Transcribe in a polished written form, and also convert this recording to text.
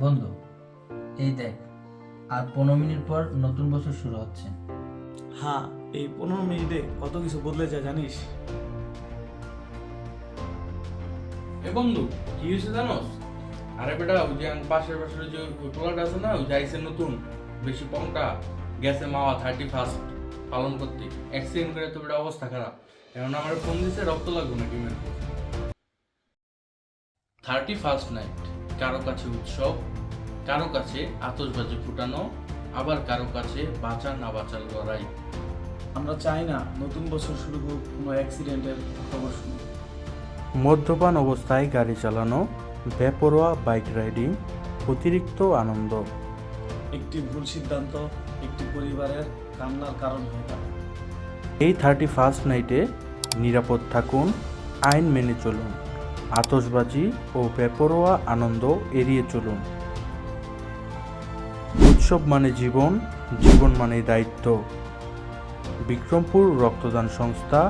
বন্ধু, এই দেখ, আর 15 মিনিট পর নতুন বছর শুরু হচ্ছে। হ্যাঁ, এই 15 মিনিটে কত কিছু বদলে যায় জানিস। এ বন্ধু, কি হয়েছে জানোস? আরে বেটা, ওই যে পাশের যে টোলাটা আছে না, ওই যে আইসে নতুন বেশি পংটা গেছে মাওয়া 31 পালন করতে। অ্যাক্সিডেন্ট করে তো বেটা অবস্থা খারাপ। এখন আমার ফোন দিছে, রক্ত লাগবে নাকি মেয়ের 31 নাইট, কারো কাছে উৎসব, কারো কাছে আতশবাজি ফুটানো, আবার কারো কাছে বাঁচা না বাঁচার লড়াই। আমরা চাই না নতুন বছর শুরু হোক কোনো অ্যাক্সিডেন্টের খবর শুনে। মদ্যপান অবস্থায় গাড়ি চালানো, বেপরোয়া বাইক রাইডিং, অতিরিক্ত আনন্দ। একটি ভুল সিদ্ধান্ত একটি পরিবারের কান্নার কারণ হয়ে দাঁড়ায়। এই 31 নাইটে নিরাপদ থাকুন, আইন মেনে চলুন, আতশবাজি ও বেপরোয়া আনন্দ এড়িয়ে চলুন। উৎসব মানে জীবন, জীবন মানে দায়িত্ব। বিক্রমপুর রক্তদান সংস্থা,